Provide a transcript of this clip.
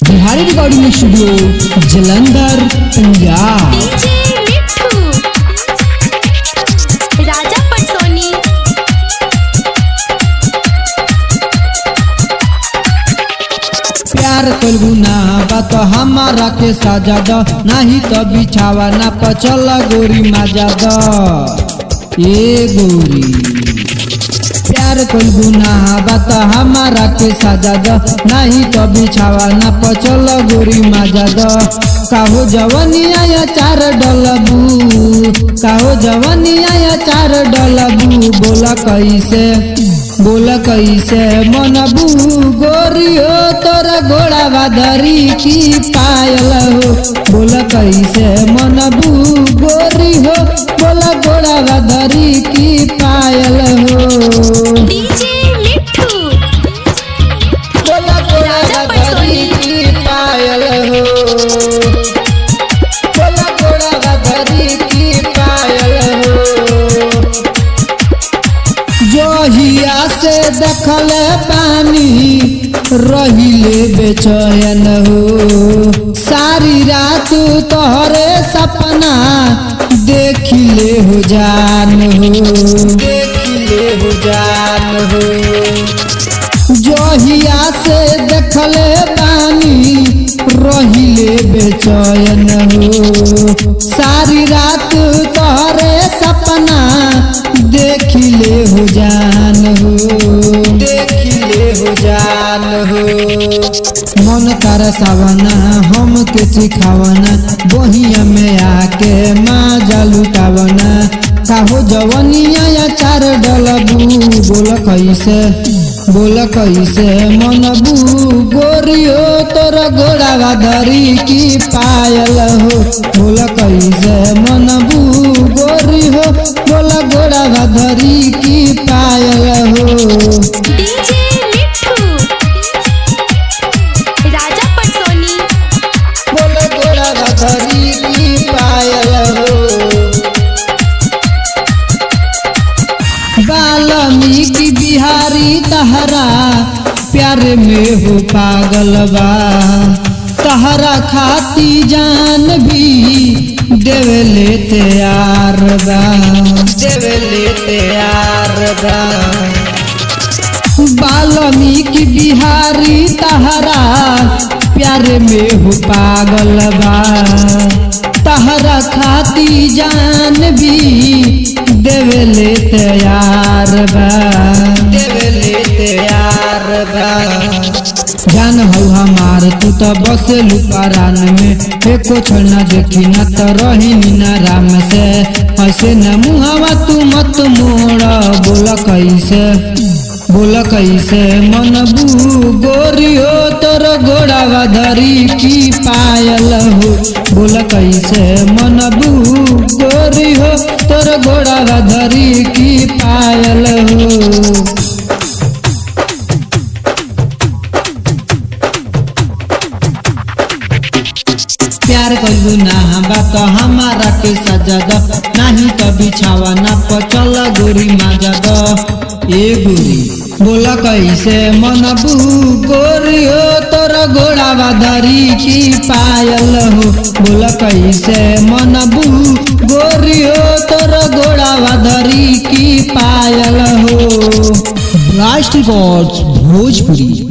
Bihari recording studio Jalandhar Punjab. DJ मिट्ठू राजा पटसोनी। प्यार कलू ना बात हमारा के साजा द नहीं तो बिछावा ना पचल गोरी माजा द ए गोरी। प्यार कलू ना बात हमारा के साजा द नहीं तो बिछावा ना पचल गोरी माजा द। काहो जवनिया या चार डलबू, काहो जवनिया या चार डलबू। बोला कैसे मनबू गोरी हो तोरा घोड़ा बादरी की पायल हो। बोला कैसे मनबू गोरी हो बोला घोड़ा बादरी की पायल हो। डीजे मिट्ठू बोला घोड़ा बादरी की पायल हो। बोला घोड़ा बादरी की पायल हो। जोहिया से देखल पानी रहिले बेचैन हो। सारी रात तोहरे सपना देखिले हो जान हो, देखिले हो जान हो। जोहिया से देखल पानी रहिले बेचैन हो। सारी रात तोहरे सपना देखिले हो जान हो, देखिले हो जान हो। मन कर सावना हम के सिखावना बहिया में आके माजा लुटावना। काहो जवनिया या चार डलबू। बोला कैसे मनबू गोरी हो तोरा घोड़ा बादरी की पायल हो। बोला कैसे मनबू गोरी हो बोला घोड़ा बादरी की पायल हो। डीजे मिट्ठू राजा पटसोनी। बोला घोड़ा बादरी की पायल हो। वाल्मीकि बिहारी तहरा प्यार में हो पागल बा। तहरा खाती जान भी देवले तैयार बा, देवले तैयार बा। वाल्मीकि बिहारी तहरा प्यार में हो पागल बा। तहरा खाती जान भी देवले तैयार बा, देवले तैयार बा। जान हो हमार तू तो बसे लुपारान में। एको छोड़ना देखी न तो रही ना राम से। ऐसे न मुहावा तू मत मोड़ा। बोला कैसे मनबू गोरी हो तोर घोड़ा बादरी की पायल हो। बोला कैसे मनबू गोरी हो तोर घोड़ा बादरी की पायल हो। प्यार कलू ना बात हमारा के सजा द नहीं तो बिछावा ना पचल गोरी माजा द ए गोरी। बोला कैसे मनबू गोरी हो तोरा घोड़ा बादरी की पायल हो। बोला कैसे मनबू गोरी हो तोरा घोड़ा बादरी की पायल हो। Blast records Bhojpuri.